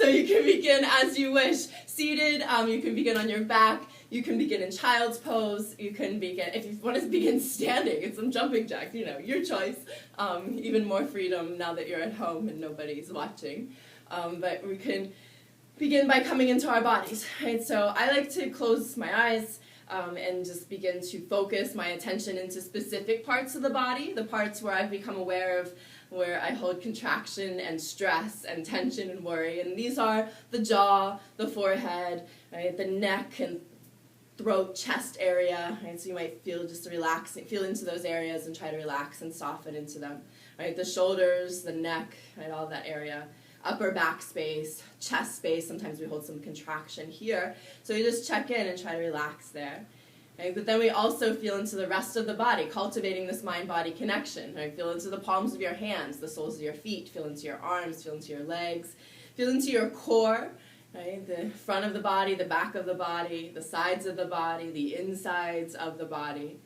So you can begin as you wish, seated, you can begin on your back, you can begin in child's pose, you can begin, if you want to begin standing, it's some jumping jacks, your choice. Even more freedom now that you're at home and nobody's watching. But we can begin by coming into our bodies, right? So I like to close my eyes and just begin to focus my attention into specific parts of the body, the parts where I've become aware of where I hold contraction and stress and tension and worry. And these are the jaw, the forehead, right, the neck and throat, chest area, right? So you might feel just relaxing, feel into those areas and try to relax and soften into them, right? The shoulders, the neck, right, all that area. Upper back space, chest space, sometimes we hold some contraction here. So you just check in and try to relax there. Right? But then we also feel into the rest of the body, cultivating this mind-body connection. Right? Feel into the palms of your hands, the soles of your feet, feel into your arms, feel into your legs, feel into your core, right? The front of the body, the back of the body, the sides of the body, the insides of the body.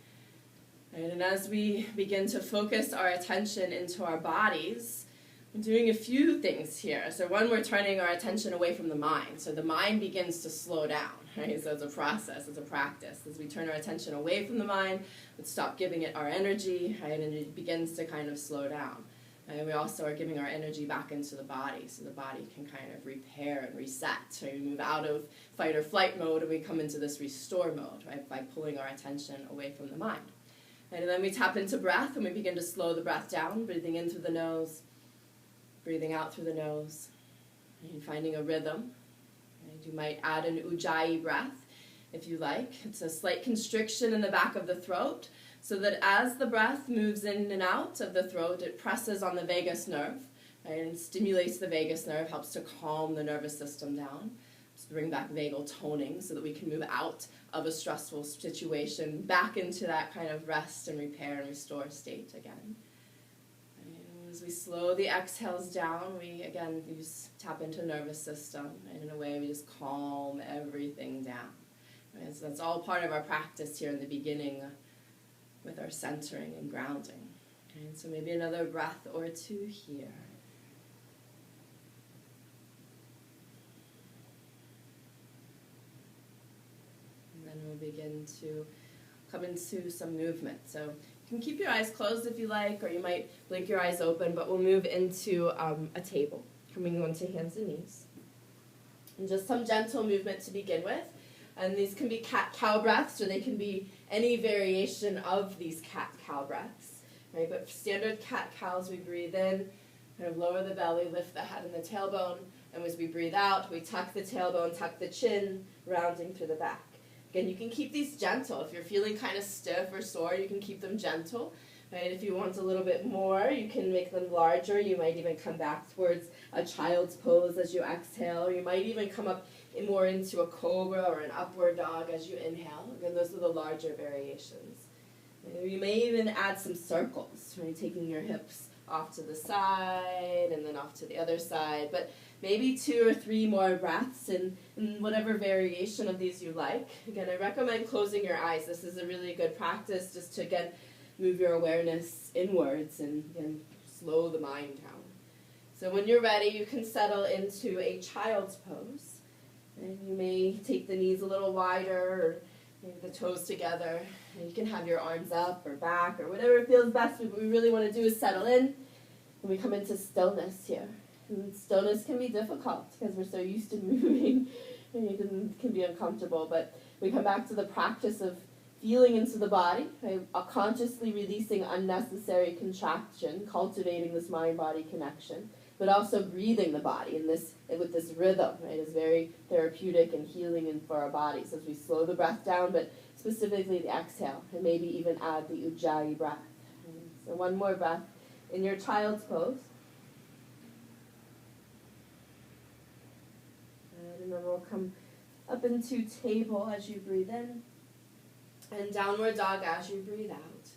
Right? And as we begin to focus our attention into our bodies, we're doing a few things here. So one, we're turning our attention away from the mind. So the mind begins to slow down, right? So it's a process, it's a practice. As we turn our attention away from the mind, we stop giving it our energy, right? And it begins to kind of slow down. And we also are giving our energy back into the body, so the body can kind of repair and reset. So we move out of fight or flight mode and we come into this restore mode, right? By pulling our attention away from the mind. And then we tap into breath and we begin to slow the breath down, breathing in through the nose, breathing out through the nose, and finding a rhythm. And you might add an ujjayi breath if you like. It's a slight constriction in the back of the throat, so that as the breath moves in and out of the throat, it presses on the vagus nerve, right, and stimulates the vagus nerve, helps to calm the nervous system down, to bring back vagal toning so that we can move out of a stressful situation, back into that kind of rest and repair and restore state again. As we slow the exhales down, we again tap into nervous system, and in a way we just calm everything down. Right? So that's all part of our practice here in the beginning with our centering and grounding. And so maybe another breath or two here. And then we'll begin to come into some movement. So you can keep your eyes closed if you like, or you might blink your eyes open, but we'll move into a table, coming onto hands and knees. And just some gentle movement to begin with. And these can be cat-cow breaths, or they can be any variation of these cat-cow breaths. Right? But for standard cat-cows, we breathe in, kind of lower the belly, lift the head and the tailbone, and as we breathe out, we tuck the tailbone, tuck the chin, rounding through the back. Again, you can keep these gentle. If you're feeling kind of stiff or sore, you can keep them gentle. Right? If you want a little bit more, you can make them larger. You might even come back towards a child's pose as you exhale. Or you might even come up more into a cobra or an upward dog as you inhale. Again, those are the larger variations. And you may even add some circles, right? Taking your hips off to the side and then off to the other side. But maybe 2 or 3 more breaths in whatever variation of these you like. Again, I recommend closing your eyes. This is a really good practice just to, again, move your awareness inwards and slow the mind down. So when you're ready, you can settle into a child's pose. And you may take the knees a little wider, or maybe the toes together. And you can have your arms up or back or whatever feels best. What we really want to do is settle in. And we come into stillness here. And stillness can be difficult because we're so used to moving, and it can be uncomfortable. But we come back to the practice of feeling into the body, right? Consciously releasing unnecessary contraction, cultivating this mind-body connection, but also breathing the body with this rhythm, right? Is very therapeutic and healing and for our bodies as we slow the breath down, but specifically the exhale, and maybe even add the ujjayi breath. So one more breath in your child's pose. And then we'll come up into table as you breathe in, and downward dog as you breathe out.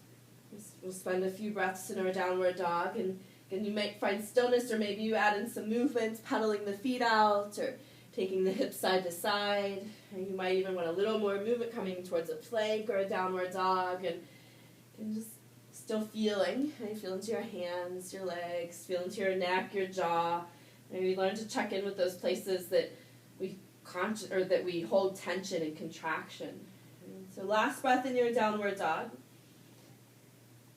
We'll spend a few breaths in our downward dog, and you might find stillness, or maybe you add in some movements, pedaling the feet out, or taking the hips side to side. And you might even want a little more movement coming towards a plank or a downward dog, and just still feeling. And you feel into your hands, your legs, feel into your neck, your jaw, Maybe learn to check in with those places that we hold tension and contraction. And so last breath in your downward dog.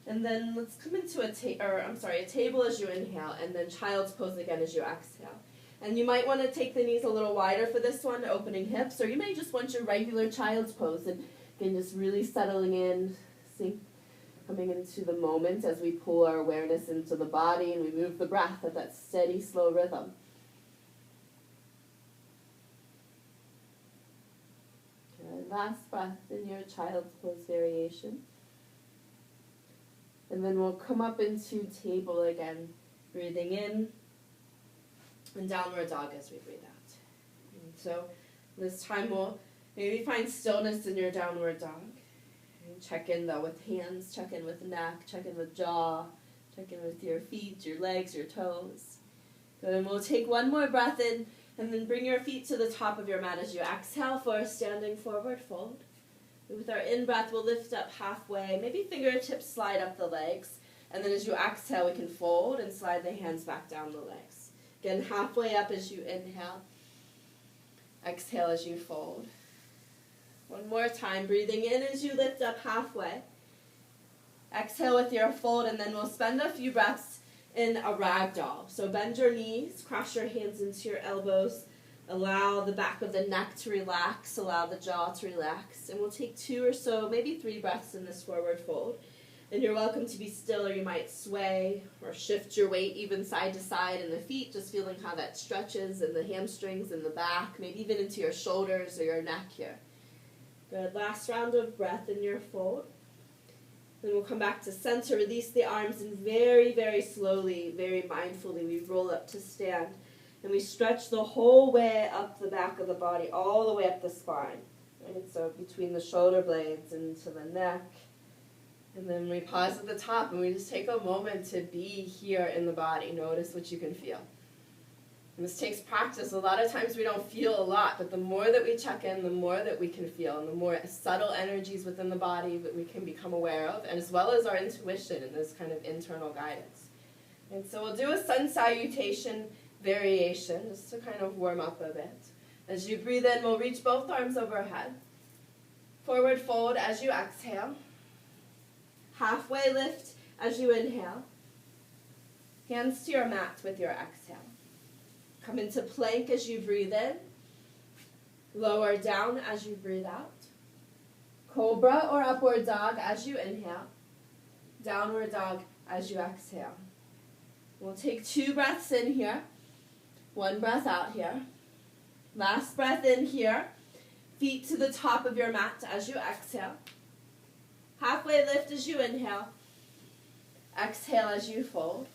And then let's come into a table as you inhale, and then child's pose again as you exhale. And you might want to take the knees a little wider for this one, opening hips, or you may just want your regular child's pose, and again, just really settling in, coming into the moment as we pull our awareness into the body and we move the breath at that steady, slow rhythm. Good. Last breath in your child's pose variation. And then we'll come up into table again, breathing in and downward dog as we breathe out. And so this time we'll maybe find stillness in your downward dog. And check in though with hands, check in with neck, check in with jaw, check in with your feet, your legs, your toes. Good, and we'll take one more breath in and then bring your feet to the top of your mat as you exhale for a standing forward fold. With our in-breath, we'll lift up halfway, maybe fingertips slide up the legs, and then as you exhale, we can fold and slide the hands back down the legs. Again, halfway up as you inhale, exhale as you fold. One more time, breathing in as you lift up halfway. Exhale with your fold, and then we'll spend a few breaths in a ragdoll. So bend your knees, cross your hands into your elbows, allow the back of the neck to relax, allow the jaw to relax, and we'll take 2 or so, maybe 3 breaths in this forward fold. And you're welcome to be still, or you might sway or shift your weight even side to side in the feet, just feeling how that stretches in the hamstrings and the back, maybe even into your shoulders or your neck here. Good. Last round of breath in your fold. Then we'll come back to center, release the arms, and very, very slowly, very mindfully, we roll up to stand. And we stretch the whole way up the back of the body, all the way up the spine. Right? So between the shoulder blades into the neck. And then we pause at the top and we just take a moment to be here in the body. Notice what you can feel. And this takes practice. A lot of times we don't feel a lot, but the more that we check in, the more that we can feel, and the more subtle energies within the body that we can become aware of, and as well as our intuition and this kind of internal guidance. And so we'll do a sun salutation variation, just to kind of warm up a bit. As you breathe in, we'll reach both arms overhead. Forward fold as you exhale. Halfway lift as you inhale. Hands to your mat with your exhale. Come into plank as you breathe in. Lower down as you breathe out. Cobra or upward dog as you inhale. Downward dog as you exhale. We'll take 2 breaths in here. 1 breath out here. Last breath in here. Feet to the top of your mat as you exhale. Halfway lift as you inhale. Exhale as you fold.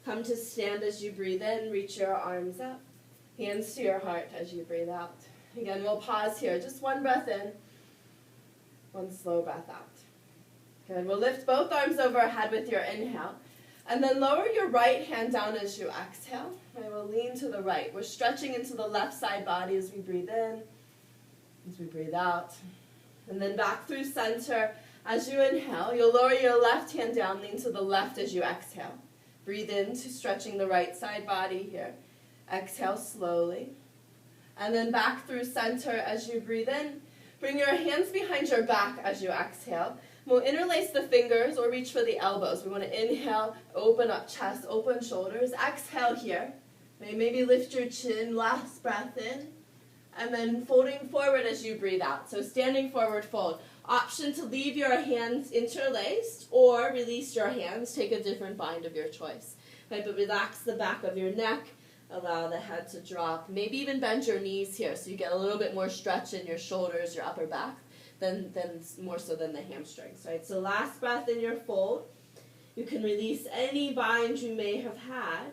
Come to stand as you breathe in. Reach your arms up. Hands to your heart as you breathe out. Again, we'll pause here. Just 1 breath in. 1 slow breath out. Good. We'll lift both arms overhead with your inhale. And then lower your right hand down as you exhale. And we'll lean to the right. We're stretching into the left side body as we breathe in, as we breathe out. And then back through center. As you inhale, you'll lower your left hand down, lean to the left as you exhale. Breathe into stretching the right side body here. Exhale slowly. And then back through center as you breathe in. Bring your hands behind your back as you exhale. We'll interlace the fingers or reach for the elbows. We want to inhale, open up chest, open shoulders. Exhale here. Maybe lift your chin, last breath in. And then folding forward as you breathe out. So standing forward fold. Option to leave your hands interlaced or release your hands. Take a different bind of your choice. Right, but relax the back of your neck. Allow the head to drop. Maybe even bend your knees here so you get a little bit more stretch in your shoulders, your upper back. Than more so than the hamstrings, right? So last breath in your fold. You can release any bind you may have had.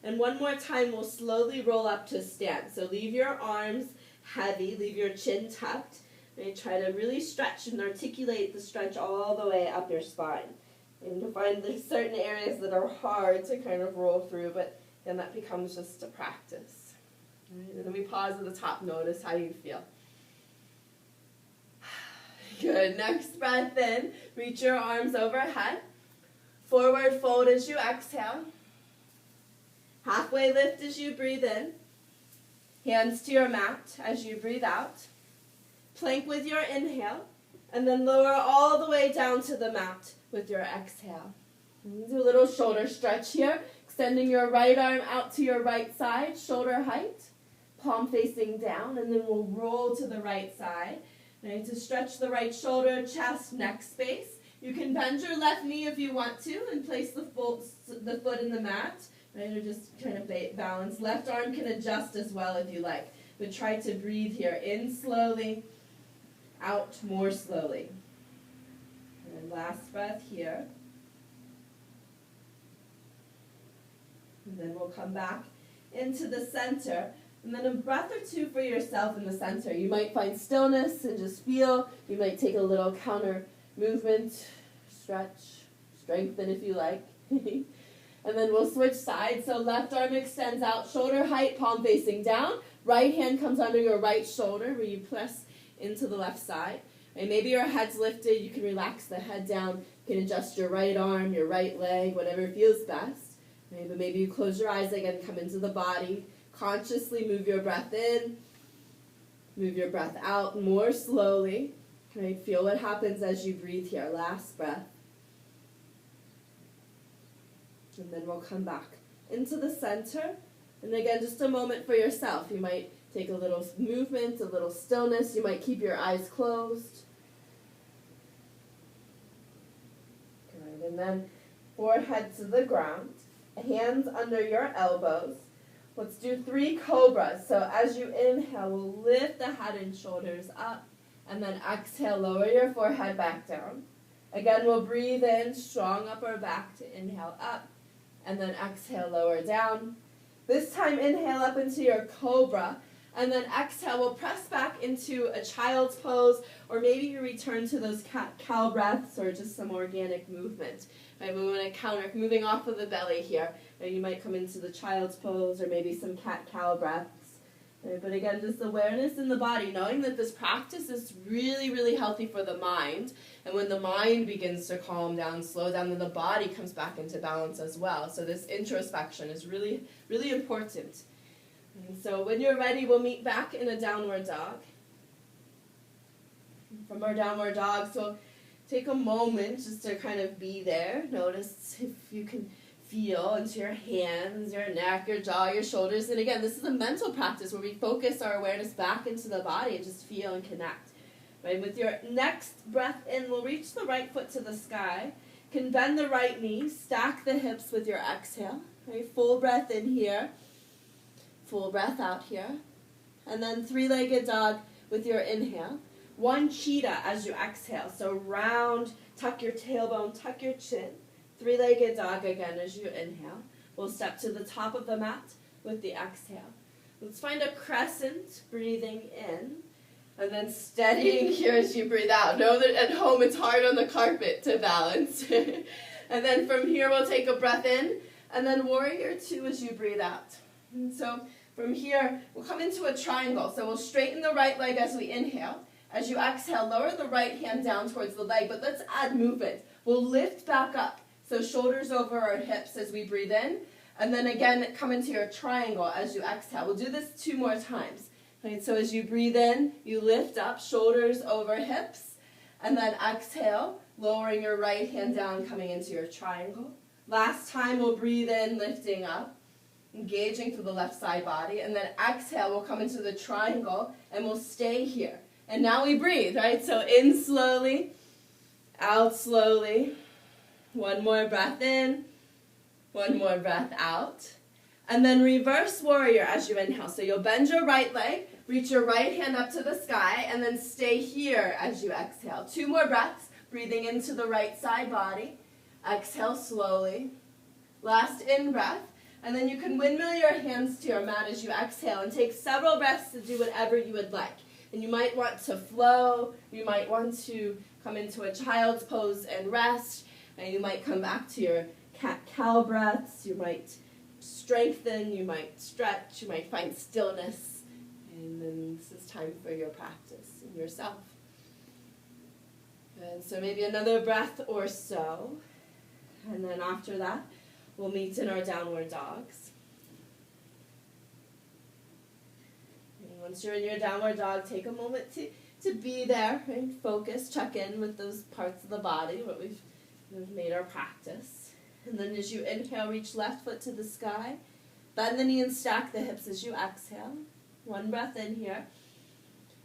And one more time, we'll slowly roll up to stand. So leave your arms heavy, leave your chin tucked. And try to really stretch and articulate the stretch all the way up your spine. And to find there's certain areas that are hard to kind of roll through, but then that becomes just a practice. Right? And then we pause at the top. Notice how you feel. Good. Next breath in. Reach your arms overhead. Forward fold as you exhale. Halfway lift as you breathe in. Hands to your mat as you breathe out. Plank with your inhale, and then lower all the way down to the mat with your exhale. Do a little shoulder stretch here, extending your right arm out to your right side, shoulder height, palm facing down, and then we'll roll to the right side. Right, to stretch the right shoulder, chest, neck space. You can bend your left knee if you want to and place the foot in the mat, right, or just kind of balance. Left arm can adjust as well if you like, but try to breathe here. In slowly, out more slowly. And then last breath here. And then we'll come back into the center. And then a breath or two for yourself in the center. You might find stillness and just feel. You might take a little counter movement, stretch, strengthen if you like. And then we'll switch sides. So left arm extends out, shoulder height, palm facing down. Right hand comes under your right shoulder where you press into the left side. And maybe your head's lifted. You can relax the head down. You can adjust your right arm, your right leg, whatever feels best. Right? But maybe you close your eyes again, come into the body. Consciously move your breath in, move your breath out more slowly. Right? Feel what happens as you breathe here. Last breath. And then we'll come back into the center. And again, just a moment for yourself. You might take a little movement, a little stillness. You might keep your eyes closed. Good. And then forehead to the ground. Hands under your elbows. Let's do 3 cobras. So as you inhale, we'll lift the head and shoulders up. And then exhale, lower your forehead back down. Again, we'll breathe in, strong upper back to inhale up. And then exhale, lower down. This time, inhale up into your cobra. And then exhale, we'll press back into a child's pose. Or maybe you return to those cat-cow breaths or just some organic movement. Right, we want to counter, moving off of the belly here. Right, you might come into the child's pose or maybe some cat-cow breaths. Right, but again, just awareness in the body, knowing that this practice is really, really healthy for the mind. And when the mind begins to calm down, slow down, then the body comes back into balance as well. So this introspection is really, really important. And so when you're ready, we'll meet back in a downward dog. From our downward dog, so take a moment just to kind of be there. Notice if you can feel into your hands, your neck, your jaw, your shoulders. And again, this is a mental practice where we focus our awareness back into the body and just feel and connect. Right? With your next breath in, we'll reach the right foot to the sky. Can bend the right knee, stack the hips with your exhale. Right? Full breath in here, full breath out here. And then 3-legged dog with your inhale. 1 cheetah as you exhale. So round, tuck your tailbone, tuck your chin. 3-legged dog again as you inhale. We'll step to the top of the mat with the exhale. Let's find a crescent, breathing in. And then steadying here as you breathe out. Know that at home it's hard on the carpet to balance. And then from here we'll take a breath in. And then warrior 2 as you breathe out. And so from here we'll come into a triangle. So we'll straighten the right leg as we inhale. As you exhale, lower the right hand down towards the leg, but let's add movement. We'll lift back up, so shoulders over our hips as we breathe in, and then again, come into your triangle as you exhale. We'll do this 2 more times. Right, so as you breathe in, you lift up, shoulders over hips, and then exhale, lowering your right hand down, coming into your triangle. Last time, we'll breathe in, lifting up, engaging through the left side body, and then exhale, we'll come into the triangle, and we'll stay here. And now we breathe, right? So in slowly, out slowly. 1 more breath in, 1 more breath out. And then reverse warrior as you inhale. So you'll bend your right leg, reach your right hand up to the sky, and then stay here as you exhale. 2 more breaths, breathing into the right side body. Exhale slowly. Last in breath. And then you can windmill your hands to your mat as you exhale and take several breaths to do whatever you would like. And you might want to flow, you might want to come into a child's pose and rest, and you might come back to your cat-cow breaths, you might strengthen, you might stretch, you might find stillness, and then this is time for your practice and yourself. And so maybe another breath or so, and then after that, we'll meet in our downward dogs. Once you're in your downward dog, take a moment to be there, right? Focus, check in with those parts of the body, what we've made our practice. And then as you inhale, reach left foot to the sky. Bend the knee and stack the hips as you exhale. One breath in here.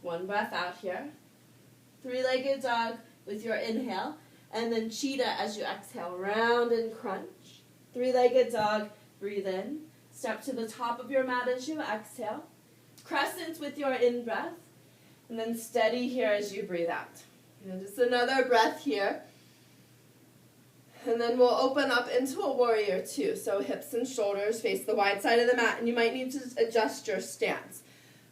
One breath out here. Three-legged dog with your inhale. And then cheetah as you exhale. Round and crunch. Three-legged dog, breathe in. Step to the top of your mat as you exhale. Crescent with your in-breath. And then steady here as you breathe out. And just another breath here. And then we'll open up into a warrior two. So hips and shoulders face the wide side of the mat, and you might need to adjust your stance.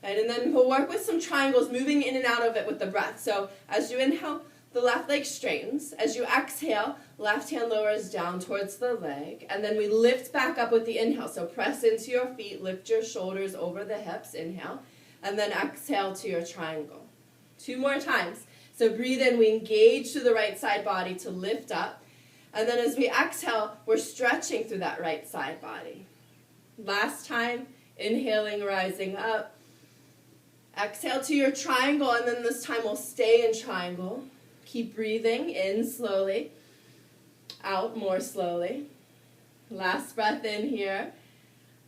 Right? And then we'll work with some triangles, moving in and out of it with the breath. So as you inhale, the left leg straightens. As you exhale, left hand lowers down towards the leg. And then we lift back up with the inhale. So press into your feet, lift your shoulders over the hips, inhale. And then exhale to your triangle. Two more times. So breathe in, we engage through the right side body to lift up. And then as we exhale, we're stretching through that right side body. Last time, inhaling, rising up. Exhale to your triangle, and then this time we'll stay in triangle. Keep breathing in slowly, out more slowly. Last breath in here.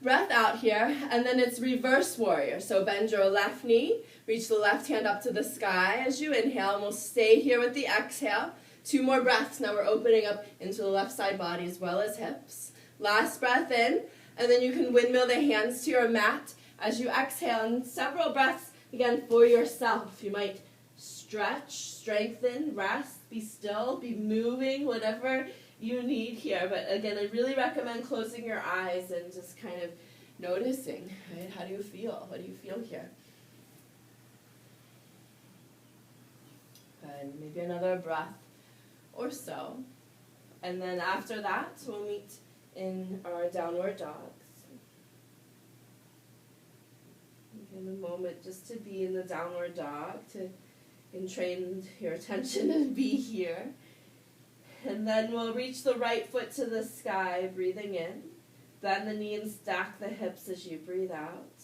Breath out here, and then it's reverse warrior. So bend your left knee, reach the left hand up to the sky as you inhale, and we'll stay here with the exhale. Two more breaths. Now we're opening up into the left side body as well as hips. Last breath in, and then you can windmill the hands to your mat as you exhale, and several breaths again for yourself. You might stretch, strengthen, rest, be still, be moving, whatever you need here. But again, I really recommend closing your eyes and just kind of noticing, right? How do you feel? What do you feel here? And maybe another breath or so. And then after that, we'll meet in our downward dogs. Give a moment just to be in the downward dog, to entrain your attention and be here. And then we'll reach the right foot to the sky, breathing in. Bend the knee and stack the hips as you breathe out.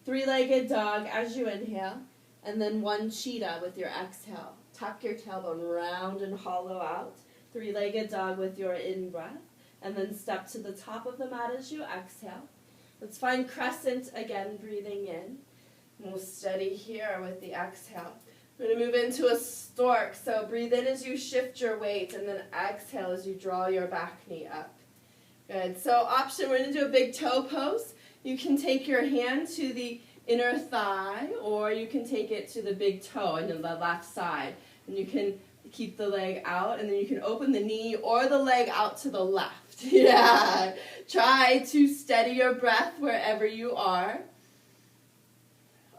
Three-legged dog as you inhale. And then one cheetah with your exhale. Tuck your tailbone round and hollow out. Three-legged dog with your in-breath. And then step to the top of the mat as you exhale. Let's find crescent again, breathing in. And we'll steady here with the exhale. We're going to move into a stork. So breathe in as you shift your weight, and then exhale as you draw your back knee up. Good. So option, we're going to do a big toe pose. You can take your hand to the inner thigh, or you can take it to the big toe and the left side. And you can keep the leg out, and then you can open the knee or the leg out to the left. Yeah. Try to steady your breath wherever you are.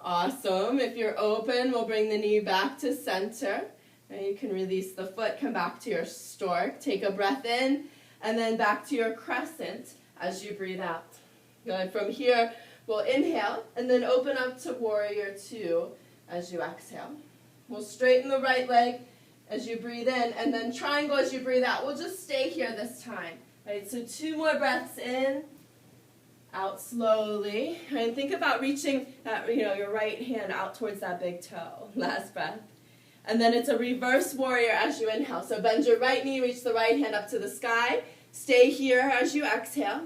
Awesome. If you're open, we'll bring the knee back to center. And you can release the foot, come back to your stork. Take a breath in, and then back to your crescent as you breathe out. Good. From here, we'll inhale, and then open up to warrior two as you exhale. We'll straighten the right leg as you breathe in, and then triangle as you breathe out. We'll just stay here this time. Right, so two more breaths in, out slowly. And think about reaching that, your right hand out towards that big toe. Last breath. And then it's a reverse warrior as you inhale. So bend your right knee, reach the right hand up to the sky. Stay here as you exhale.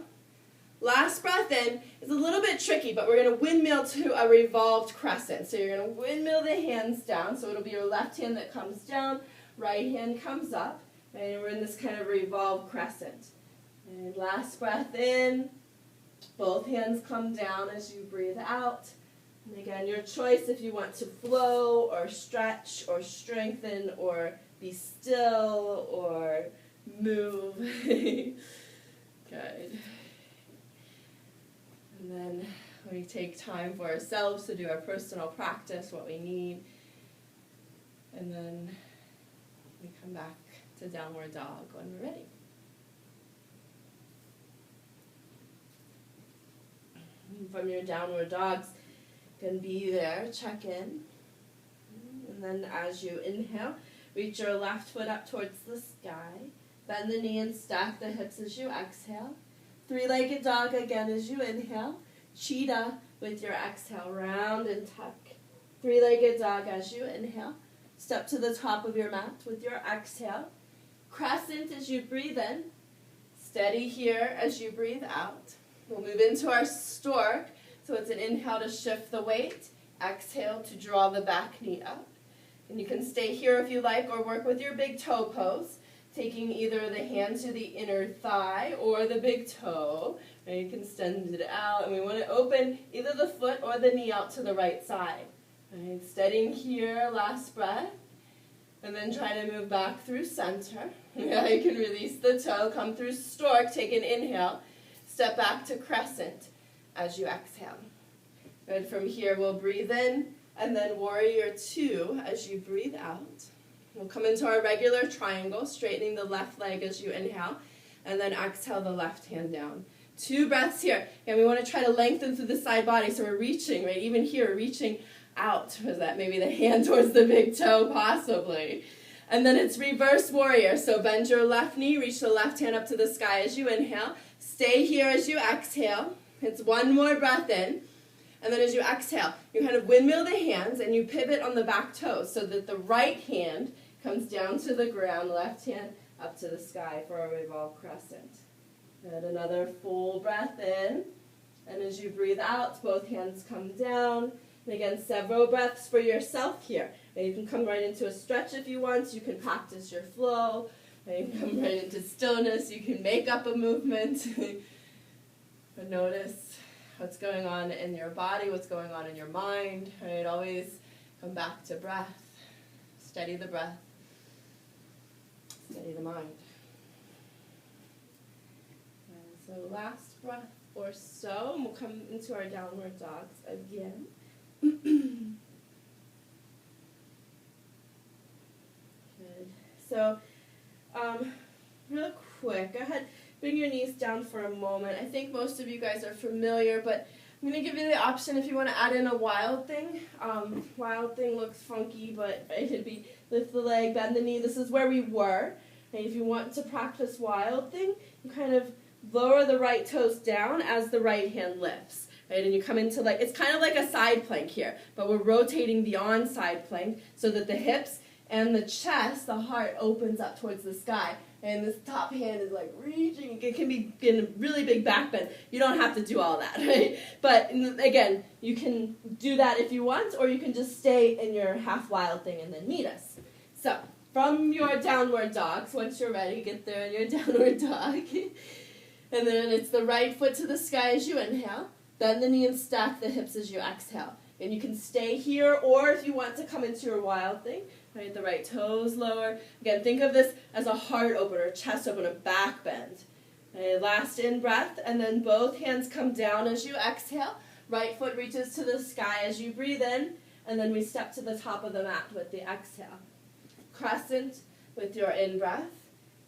Last breath in is a little bit tricky, but we're going to windmill to a revolved crescent. So you're going to windmill the hands down. So it'll be your left hand that comes down, right hand comes up. And we're in this kind of revolved crescent. And last breath in. Both hands come down as you breathe out. And again, your choice if you want to flow or stretch or strengthen or be still or move. Good. And then we take time for ourselves to do our personal practice, what we need. And then we come back to downward dog when we're ready. From your downward dogs, can be there, check in. And then as you inhale, reach your left foot up towards the sky. Bend the knee and stack the hips as you exhale. Three-legged dog again as you inhale. Cheetah With your exhale, round and tuck. Three-legged dog as you inhale. Step to the top of your mat with your exhale. Crescent as you breathe in. Steady here as you breathe out. We'll move into our stork. So it's an inhale to shift the weight. Exhale to draw the back knee up. And you can stay here if you like or work with your big toe pose. Taking either the hand to the inner thigh or the big toe. And you can extend it out. And we want to open either the foot or the knee out to the right side. Right, steadying here, last breath. And then try to move back through center. Yeah, you can release the toe, come through stork, take an inhale. Step back to crescent as you exhale. Good, from here we'll breathe in and then warrior two as you breathe out. We'll come into our regular triangle, straightening the left leg as you inhale, and then exhale the left hand down. 2 breaths here. And we want to try to lengthen through the side body, so we're reaching, right? Even here, reaching out. Was that maybe the hand towards the big toe, possibly? And then it's reverse warrior. So bend your left knee, reach the left hand up to the sky as you inhale. Stay here as you exhale. It's 1 more breath in. And then as you exhale, you kind of windmill the hands and you pivot on the back toes so that the right hand comes down to the ground, left hand up to the sky for a revolve crescent. Good, another full breath in. And as you breathe out, both hands come down. And again, several breaths for yourself here. And you can come right into a stretch if you want. You can practice your flow. And you can come right into stillness. You can make up a movement. But notice what's going on in your body, what's going on in your mind. Right? Always come back to breath. Steady the breath. Steady the mind. And so last breath or so, and we'll come into our downward dogs again. Good. So, real quick, go ahead, bring your knees down for a moment. I think most of you guys are familiar, but I'm going to give you the option if you want to add in a wild thing. Wild thing looks funky, but it could be lift the leg, bend the knee. This is where we were. And if you want to practice wild thing, you kind of lower the right toes down as the right hand lifts. Right, and you come into it's kind of like a side plank here, but we're rotating beyond side plank so that the hips and the chest, the heart, opens up towards the sky. And this top hand is reaching. It can be in a really big back bend. You don't have to do all that, right? But again, you can do that if you want, or you can just stay in your half wild thing and then meet us. So, from your downward dogs, once you're ready, get there in your downward dog. And then it's the right foot to the sky as you inhale. Bend the knee and stack the hips as you exhale. And you can stay here, or if you want to come into your wild thing, right, the right toes lower. Again, think of this as a heart opener, chest opener, back bend. Okay, last in breath, and then both hands come down as you exhale. Right foot reaches to the sky as you breathe in, and then we step to the top of the mat with the exhale. Crescent with your in-breath.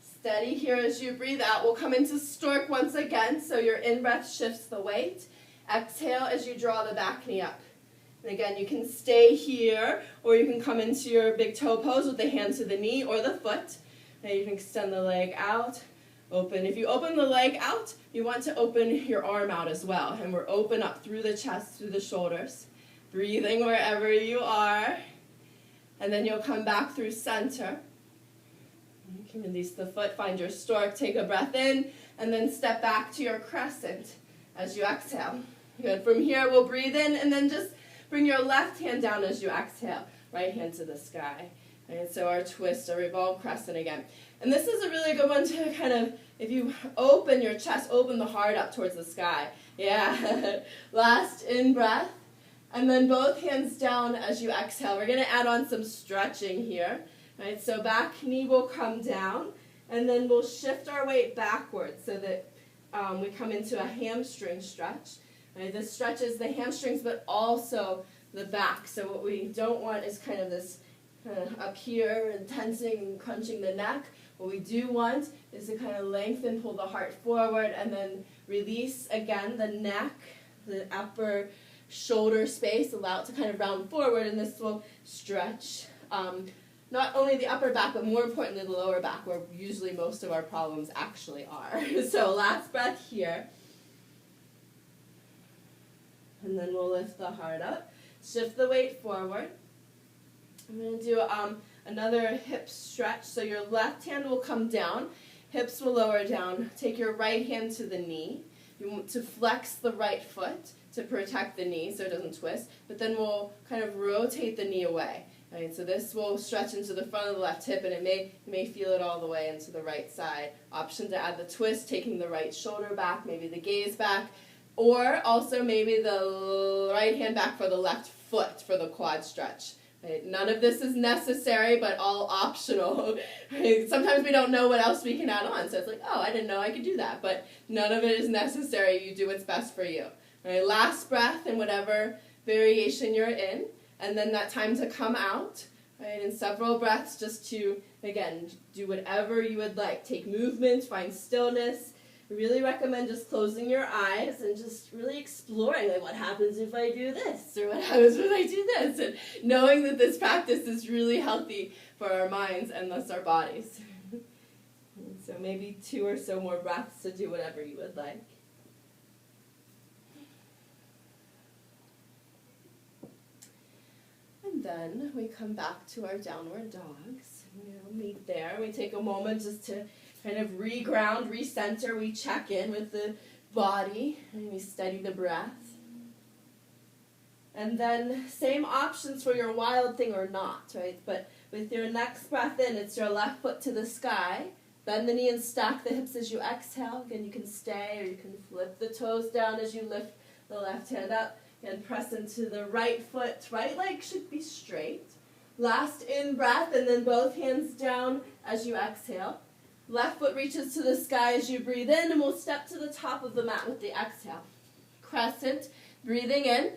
Steady here as you breathe out. We'll come into stork once again, so your in-breath shifts the weight. Exhale as you draw the back knee up. And again, you can stay here, or you can come into your big toe pose with the hand to the knee or the foot. And you can extend the leg out, open. If you open the leg out, you want to open your arm out as well. And we're open up through the chest, through the shoulders. Breathing wherever you are. And then you'll come back through center. You can release the foot, find your stork, take a breath in, and then step back to your crescent as you exhale. Good. From here, we'll breathe in, and then just bring your left hand down as you exhale. Right hand to the sky. And so our twist, our revolve crescent again. And this is a really good one to kind of, if you open your chest, open the heart up towards the sky. Yeah. Last in breath. And then both hands down as you exhale. We're going to add on some stretching here. Right, so back knee will come down, and then we'll shift our weight backwards so that we come into a hamstring stretch. Right, this stretches the hamstrings, but also the back. So what we don't want is kind of this up here and tensing and crunching the neck. What we do want is to kind of lengthen, pull the heart forward, and then release again the neck, the upper shoulder space, allow it to kind of round forward, and this will stretch not only the upper back, but more importantly the lower back, where usually most of our problems actually are. So last breath here. And then we'll lift the heart up. Shift the weight forward. I'm going to do another hip stretch. So your left hand will come down. Hips will lower down. Take your right hand to the knee. You want to flex the right foot to protect the knee so it doesn't twist. But then we'll kind of rotate the knee away. Right, so this will stretch into the front of the left hip, and you may feel it all the way into the right side. Option to add the twist, taking the right shoulder back, maybe the gaze back, or also maybe the right hand back for the left foot for the quad stretch. Right? None of this is necessary, but all optional. Right? Sometimes we don't know what else we can add on, so it's like, oh, I didn't know I could do that, but none of it is necessary. You do what's best for you. Right? Last breath in whatever variation you're in. And then that time to come out, right, in several breaths just to, again, do whatever you would like. Take movement, find stillness. I really recommend just closing your eyes and just really exploring, like, what happens if I do this? Or what happens when I do this? And knowing that this practice is really healthy for our minds and thus our bodies. So maybe 2 or so more breaths to do whatever you would like. And then we come back to our downward dogs. Meet there. We take a moment just to kind of reground, recenter. We check in with the body, and we steady the breath. And then same options for your wild thing or not, right? But with your next breath in, it's your left foot to the sky. Bend the knee and stack the hips as you exhale. Again, you can stay or you can flip the toes down as you lift the left hand up. And press into the right foot. Right leg should be straight. Last in-breath, and then both hands down as you exhale. Left foot reaches to the sky as you breathe in, and we'll step to the top of the mat with the exhale. Crescent, breathing in.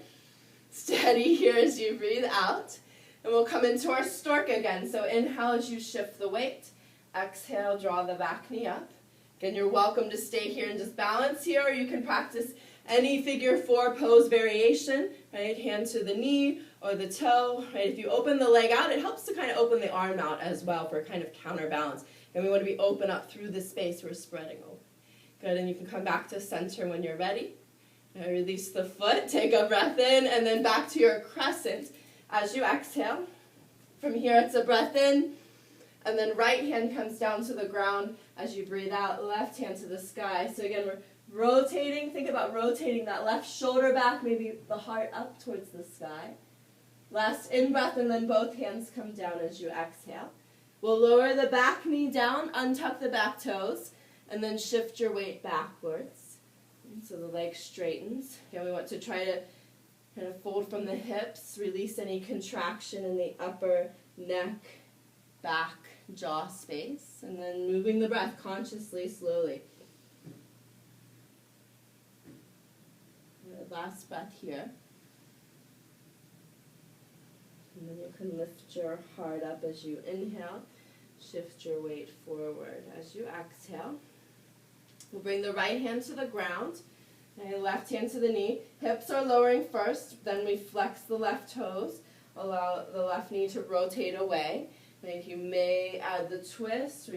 Steady here as you breathe out. And we'll come into our stork again. So inhale as you shift the weight. Exhale, draw the back knee up. Again, you're welcome to stay here and just balance here, or you can practice any figure 4 pose variation, right? Hand to the knee or the toe, right? If you open the leg out, it helps to kind of open the arm out as well for kind of counterbalance. And we want to be open up through the space we're spreading over. Good, and you can come back to center when you're ready. Now release the foot, take a breath in, and then back to your crescent as you exhale. From here, it's a breath in, and then right hand comes down to the ground as you breathe out, left hand to the sky. So again, we're rotating. Think about rotating that left shoulder back, maybe the heart up towards the sky. Last in-breath, and then both hands come down as you exhale. We'll lower the back knee down, untuck the back toes, and then shift your weight backwards. So the leg straightens. Again, we want to try to kind of fold from the hips, release any contraction in the upper neck, back, jaw space, and then moving the breath consciously, slowly. Last breath here. And then you can lift your heart up as you inhale. Shift your weight forward as you exhale. We'll bring the right hand to the ground. Okay, left hand to the knee. Hips are lowering first. Then we flex the left toes. Allow the left knee to rotate away. And you may add the twist.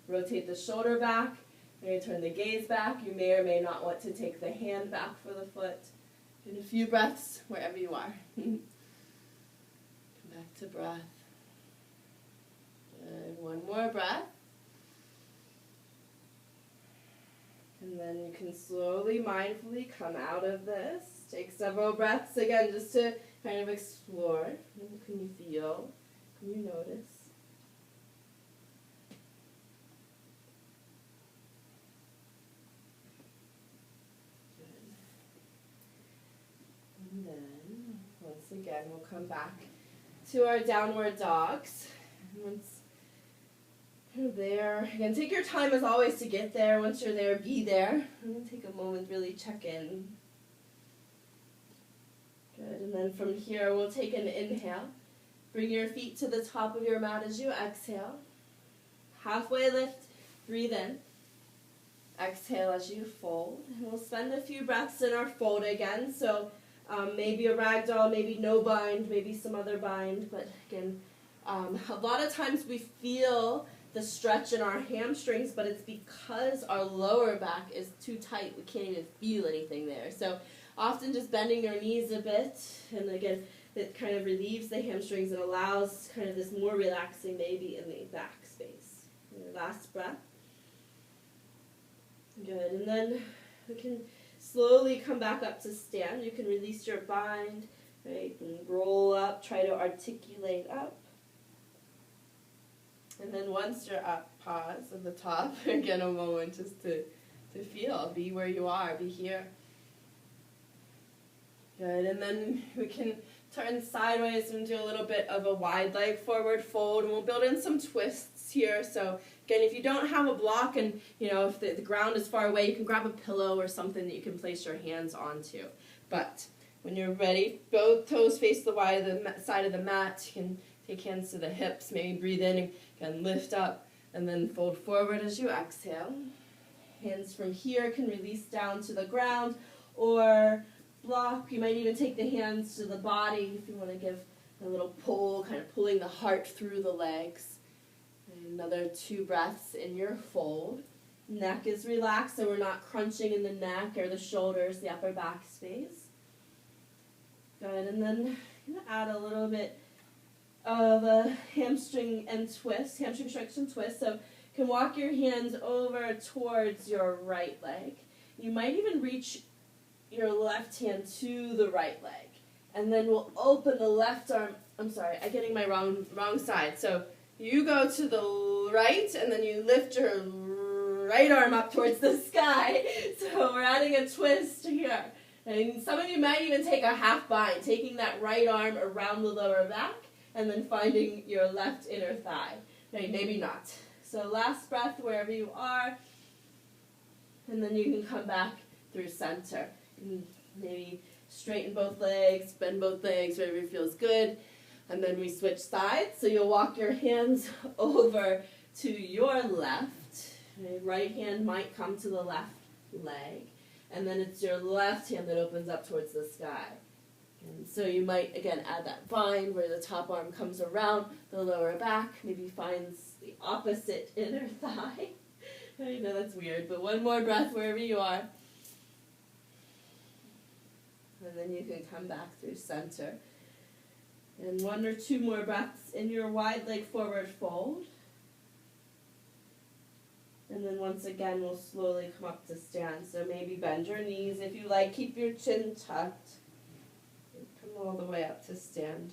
Rotate the shoulder back. Maybe turn the gaze back. You may or may not want to take the hand back for the foot. In a few breaths, wherever you are. Come back to breath. And one more breath. And then you can slowly, mindfully come out of this. Take several breaths again just to kind of explore. What can you feel? Can you notice? And then, once again, we'll come back to our downward dogs. Once you're there, again, take your time as always to get there. Once you're there, be there. And take a moment, really check in. Good, and then from here, we'll take an inhale. Bring your feet to the top of your mat as you exhale. Halfway lift, breathe in. Exhale as you fold. And we'll spend a few breaths in our fold again. So maybe a ragdoll, maybe no bind, maybe some other bind. But again, a lot of times we feel the stretch in our hamstrings, but it's because our lower back is too tight. We can't even feel anything there. So often just bending your knees a bit, and again, it kind of relieves the hamstrings and allows kind of this more relaxing maybe in the back space. Your last breath. Good, and then we can slowly come back up to stand. You can release your bind, right, and roll up, try to articulate up. And then once you're up, pause at the top, again a moment just to feel, be where you are, be here. Good, and then we can turn sideways and do a little bit of a wide leg forward fold, and we'll build in some twists here. So again, if you don't have a block and if the ground is far away, you can grab a pillow or something that you can place your hands onto. But when you're ready, both toes face the side of the mat. You can take hands to the hips, maybe breathe in and lift up, and then fold forward as you exhale. Hands from here can release down to the ground or block. You might even take the hands to the body if you want to give a little pull, kind of pulling the heart through the legs. And another 2 breaths in your fold. Neck is relaxed, so we're not crunching in the neck or the shoulders, the upper back space. Good, and then I'm going to add a little bit of a hamstring stretch and twist. So you can walk your hands over towards your right leg. You might even reach your left hand to the right leg. And then we'll open the left arm. I'm sorry, I'm getting my wrong side. So you go to the right, and then you lift your right arm up towards the sky. So we're adding a twist here. And some of you might even take a half bind, taking that right arm around the lower back, and then finding your left inner thigh. Maybe not. So last breath wherever you are, and then you can come back through center. And maybe straighten both legs, bend both legs, whatever feels good. And then we switch sides. So you'll walk your hands over to your left. Right hand might come to the left leg. And then it's your left hand that opens up towards the sky. And so you might, again, add that bind where the top arm comes around the lower back, maybe finds the opposite inner thigh. I know that's weird, but one more breath wherever you are. And then you can come back through center. And 1 or 2 more breaths in your wide leg forward fold. And then once again, we'll slowly come up to stand. So maybe bend your knees if you like. Keep your chin tucked. And come all the way up to stand.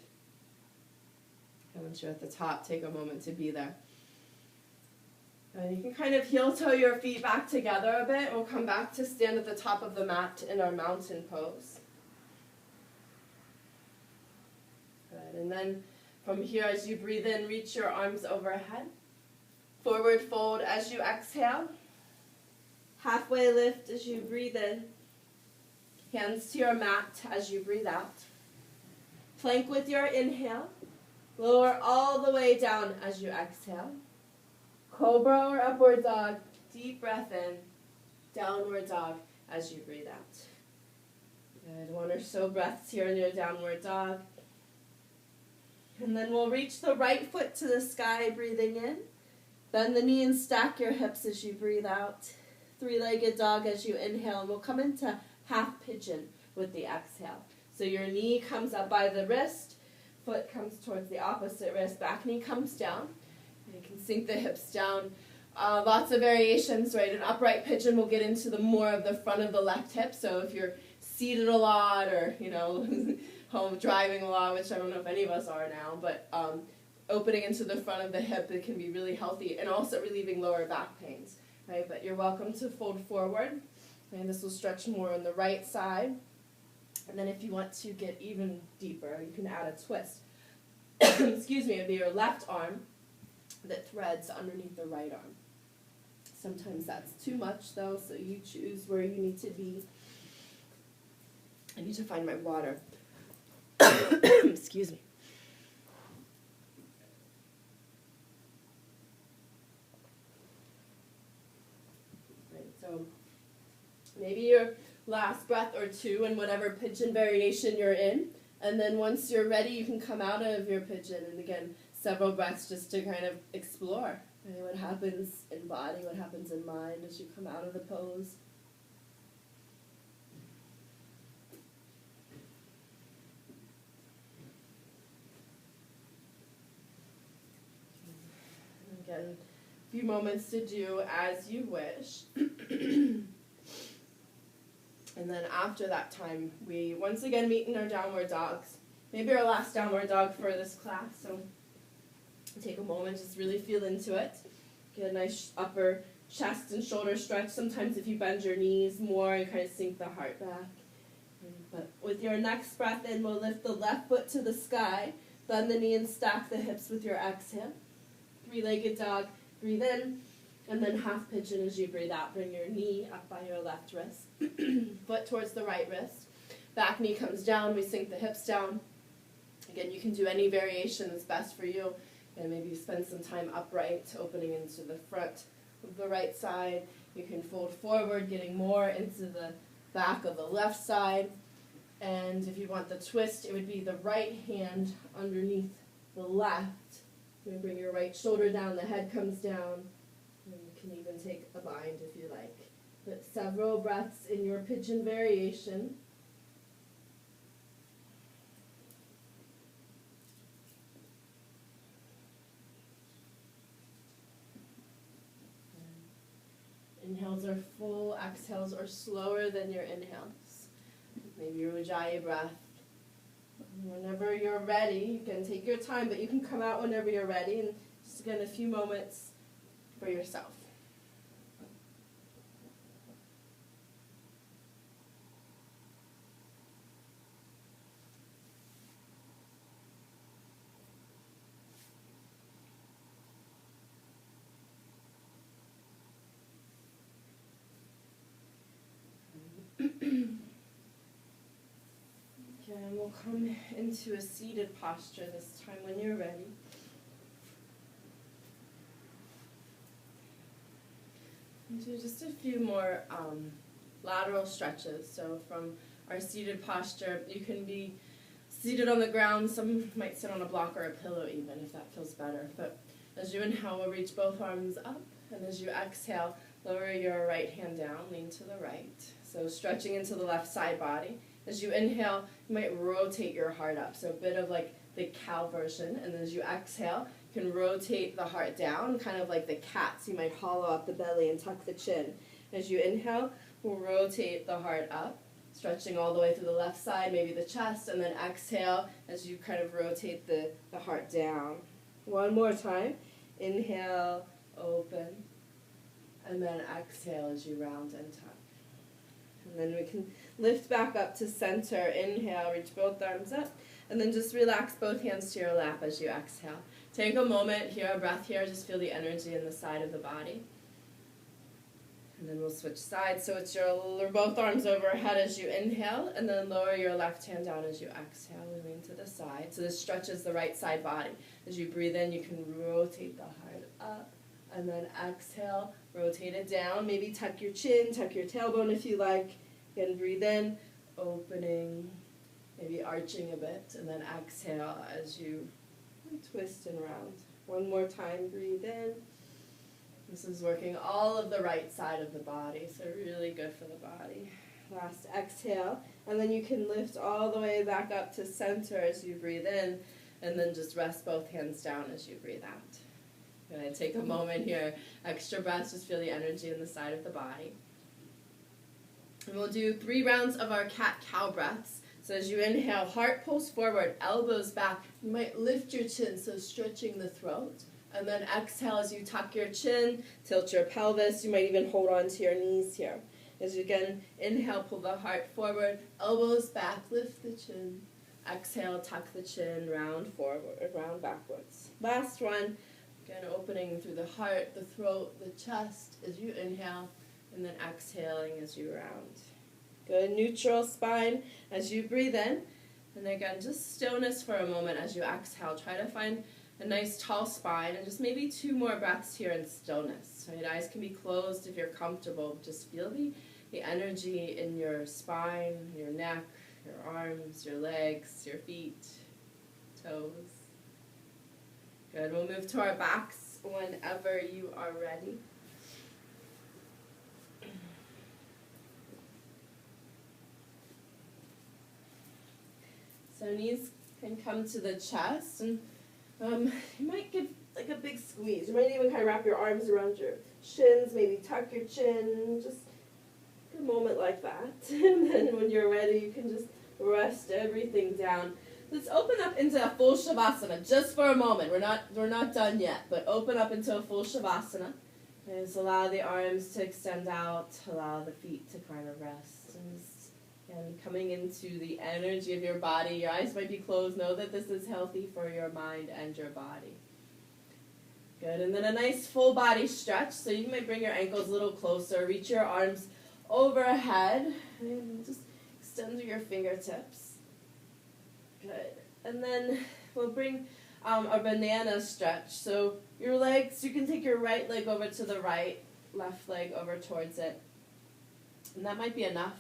And once you're at the top, take a moment to be there. And you can kind of heel-toe your feet back together a bit. We'll come back to stand at the top of the mat in our mountain pose. Good. And then from here, as you breathe in, reach your arms overhead. Forward fold as you exhale. Halfway lift as you breathe in. Hands to your mat as you breathe out. Plank with your inhale. Lower all the way down as you exhale. Cobra or upward dog. Deep breath in. Downward dog as you breathe out. Good. 1 or so breaths here in your downward dog. And then we'll reach the right foot to the sky, breathing in. Bend the knee and stack your hips as you breathe out. 3-legged dog as you inhale. And we'll come into half pigeon with the exhale. So your knee comes up by the wrist. Foot comes towards the opposite wrist. Back knee comes down. And you can sink the hips down. Lots of variations, right? An upright pigeon will get into the more of the front of the left hip. So if you're seated a lot or, home driving a lot, which I don't know if any of us are now, but opening into the front of the hip, it can be really healthy and also relieving lower back pains, right? But you're welcome to fold forward, and this will stretch more on the right side. And then if you want to get even deeper, you can add a twist. Excuse me, it'd be your left arm that threads underneath the right arm. Sometimes that's too much, though, so you choose where you need to be. I need to find my water. Excuse me. Right, so maybe your last breath or 2 in whatever pigeon variation you're in. And then once you're ready, you can come out of your pigeon. And again, several breaths just to kind of explore what happens in body, what happens in mind as you come out of the pose. and a few moments to do as you wish. And then after that time, we once again meet in our downward dogs. Maybe our last downward dog for this class, so take a moment, just really feel into it. Get a nice upper chest and shoulder stretch. Sometimes if you bend your knees more, you kind of sink the heart back. But with your next breath in, we'll lift the left foot to the sky, bend the knee and stack the hips with your exhale. Three-legged dog, breathe in, and then half pigeon as you breathe out. Bring your knee up by your left wrist, foot towards the right wrist. Back knee comes down, we sink the hips down. Again, you can do any variation that's best for you. And maybe spend some time upright, opening into the front of the right side. You can fold forward, getting more into the back of the left side. And if you want the twist, it would be the right hand underneath the left. You can bring your right shoulder down, the head comes down. And you can even take a bind if you like. But several breaths in your pigeon variation. Inhales are full, exhales are slower than your inhales. Maybe your Ujjayi breath. Whenever you're ready, you can take your time, but you can come out whenever you're ready, and just again a few moments for yourself. And we'll come into a seated posture this time when you're ready. And do just a few more lateral stretches. So from our seated posture, you can be seated on the ground. Some might sit on a block or a pillow even, if that feels better. But as you inhale, we'll reach both arms up. And as you exhale, lower your right hand down, lean to the right. So stretching into the left side body. As you inhale, you might rotate your heart up, so a bit of like the cow version. And as you exhale, you can rotate the heart down, kind of like the cat. So you might hollow up the belly and tuck the chin. As you inhale, we'll rotate the heart up, stretching all the way through the left side, maybe the chest, and then exhale as you kind of rotate the heart down. One more time. Inhale, open, and then exhale as you round and tuck. And then we can lift back up to center. Inhale, reach both arms up. And then just relax both hands to your lap as you exhale. Take a moment here, a breath here. Just feel the energy in the side of the body. And then we'll switch sides. So it's your both arms overhead as you inhale. And then lower your left hand down as you exhale. We lean to the side. So this stretches the right side body. As you breathe in, you can rotate the heart up. And then exhale, rotate it down. Maybe tuck your chin, tuck your tailbone if you like. Again, breathe in, opening, maybe arching a bit. And then exhale as you twist and round. One more time, breathe in. This is working all of the right side of the body, so really good for the body. Last exhale, and then you can lift all the way back up to center as you breathe in, and then just rest both hands down as you breathe out. Gonna take a moment here, extra breaths, just feel the energy in the side of the body. And we'll do 3 rounds of our cat-cow breaths. So as you inhale, heart pulls forward, elbows back. You might lift your chin, so stretching the throat. And then exhale as you tuck your chin, tilt your pelvis. You might even hold on to your knees here. As you again inhale, pull the heart forward, elbows back, lift the chin. Exhale, tuck the chin, round forward, round backwards. Last one. Again, opening through the heart, the throat, the chest as you inhale, and then exhaling as you round. Good, neutral spine as you breathe in. And again, just stillness for a moment as you exhale. Try to find a nice tall spine, and just maybe 2 more breaths here in stillness. So your eyes can be closed if you're comfortable. Just feel the energy in your spine, your neck, your arms, your legs, your feet, toes. Good, we'll move to our backs whenever you are ready. So knees can come to the chest, and you might give like a big squeeze. You might even kind of wrap your arms around your shins, maybe tuck your chin, just a moment like that. And then when you're ready, you can just rest everything down. Let's open up into a full Shavasana just for a moment. We're not done yet, but open up into a full Shavasana. And just allow the arms to extend out, allow the feet to kind of rest. And coming into the energy of your body, your eyes might be closed. Know that this is healthy for your mind and your body. Good, and then a nice full body stretch. So you might bring your ankles a little closer, reach your arms overhead, and just extend through your fingertips. Good, and then we'll bring a banana stretch. So your legs, you can take your right leg over to the right, left leg over towards it. And that might be enough.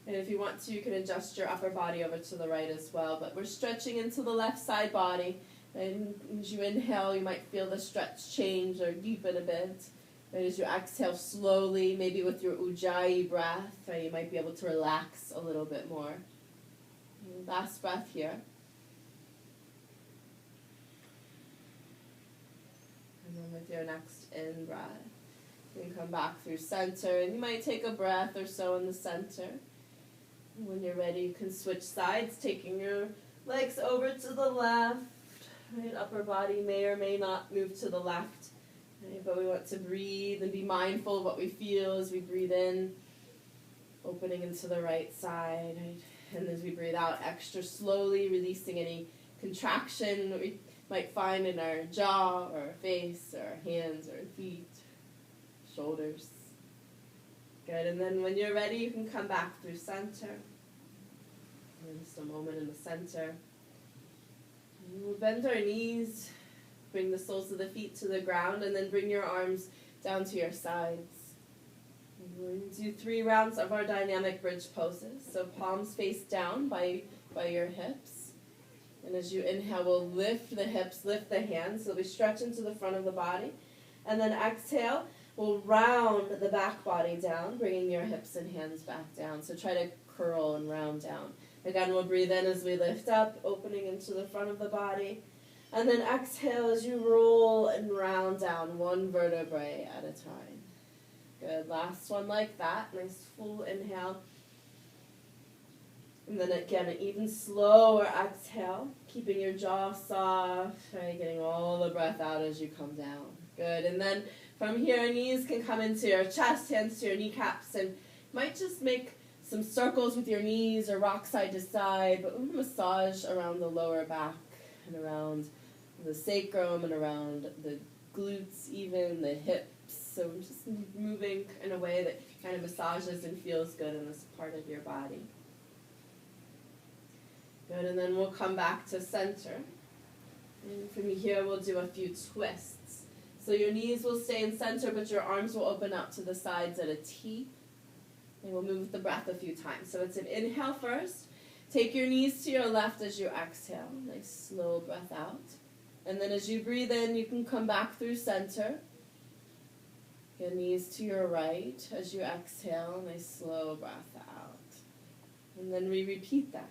And if you want to, you can adjust your upper body over to the right as well. But we're stretching into the left side body. And as you inhale, you might feel the stretch change or deepen a bit. And as you exhale slowly, maybe with your Ujjayi breath, you might be able to relax a little bit more. Last breath here. And then with your next in-breath, you can come back through center. And you might take a breath or so in the center. When you're ready, you can switch sides, taking your legs over to the left. Right, upper body may or may not move to the left. Right, but we want to breathe and be mindful of what we feel as we breathe in, opening into the right side. Right? And as we breathe out extra slowly, releasing any contraction that we might find in our jaw or our face or our hands or our feet, shoulders. Good, and then when you're ready, you can come back through center. And just a moment in the center. And we'll bend our knees, bring the soles of the feet to the ground, and then bring your arms down to your sides. And we're going to do 3 rounds of our dynamic bridge poses. So palms face down by your hips. And as you inhale, we'll lift the hips, lift the hands, so we stretch into the front of the body. And then exhale. We'll round the back body down, bringing your hips and hands back down. So try to curl and round down. Again, we'll breathe in as we lift up, opening into the front of the body. And then exhale as you roll and round down, 1 vertebrae at a time. Good. Last one like that. Nice full inhale. And then again, an even slower exhale, keeping your jaw soft, right? Getting all the breath out as you come down. Good. And then from here, knees can come into your chest, hands to your kneecaps, and might just make some circles with your knees or rock side to side, but we'll massage around the lower back and around the sacrum and around the glutes, even the hips. So just moving in a way that kind of massages and feels good in this part of your body. Good, and then we'll come back to center. And from here, we'll do a few twists. So your knees will stay in center, but your arms will open out to the sides at a T. And we'll move with the breath a few times. So it's an inhale first. Take your knees to your left as you exhale. Nice slow breath out. And then as you breathe in, you can come back through center. Your knees to your right as you exhale. Nice slow breath out. And then we repeat that.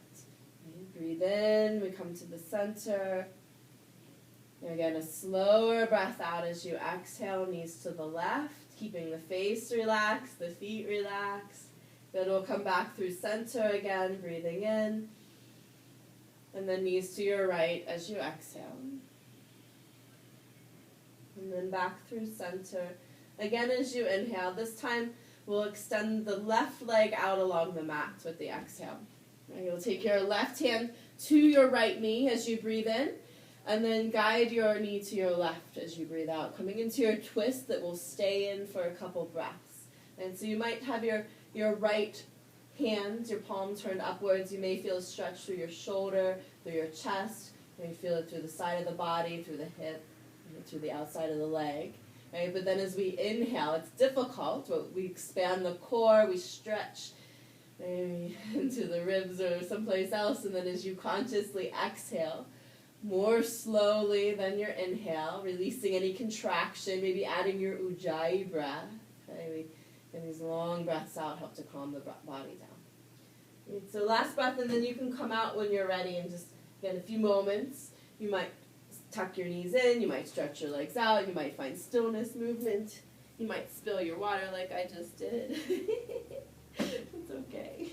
Breathe in, we come to the center. And again, a slower breath out as you exhale, knees to the left, keeping the face relaxed, the feet relaxed. Then we'll come back through center again, breathing in. And then knees to your right as you exhale. And then back through center. Again, as you inhale, this time we'll extend the left leg out along the mat with the exhale. And you'll take your left hand to your right knee as you breathe in, and then guide your knee to your left as you breathe out, coming into your twist that will stay in for a couple breaths. And so you might have your right hand, your palm turned upwards. You may feel a stretch through your shoulder, through your chest. You may feel it through the side of the body, through the hip, through the outside of the leg. Right? But then as we inhale, it's difficult, but we expand the core, we stretch maybe into the ribs or someplace else, and then as you consciously exhale, more slowly than your inhale, releasing any contraction, maybe adding your Ujjayi breath. Maybe, and these long breaths out help to calm the body down. So last breath, and then you can come out when you're ready, and just, again, a few moments. You might tuck your knees in, you might stretch your legs out, you might find stillness movement, you might spill your water like I just did. It's okay.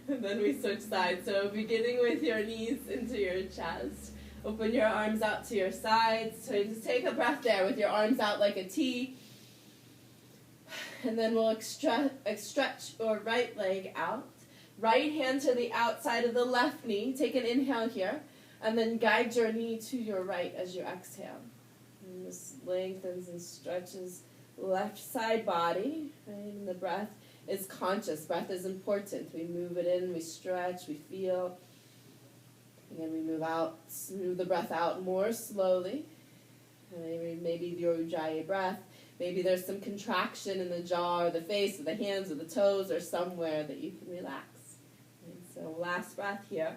And then we switch sides. So beginning with your knees into your chest. Open your arms out to your sides. So just take a breath there with your arms out like a T. And then we'll stretch your right leg out. Right hand to the outside of the left knee. Take an inhale here. And then guide your knee to your right as you exhale. And this lengthens and stretches left side body. Right? And the breath is conscious. Breath is important. We move it in, we stretch, we feel. Again, we move the breath out more slowly. Maybe your Ujjayi breath. Maybe there's some contraction in the jaw or the face or the hands or the toes or somewhere that you can relax. And so last breath here.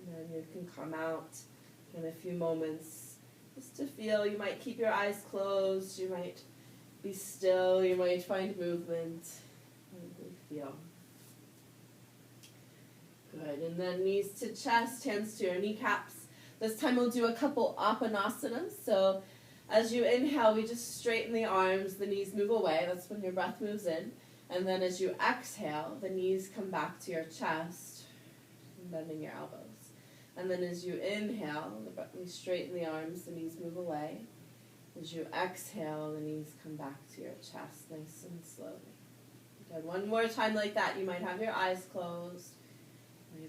And then you can come out in a few moments just to feel. You might keep your eyes closed. You might be still. You might find movement. And feel. Good. And then knees to chest, hands to your kneecaps. This time we'll do a couple appanasanas. So as you inhale, we just straighten the arms, the knees move away. That's when your breath moves in. And then as you exhale, the knees come back to your chest, bending your elbows. And then as you inhale, we straighten the arms, the knees move away. As you exhale, the knees come back to your chest, nice and slowly. Good. One more time like that. You might have your eyes closed.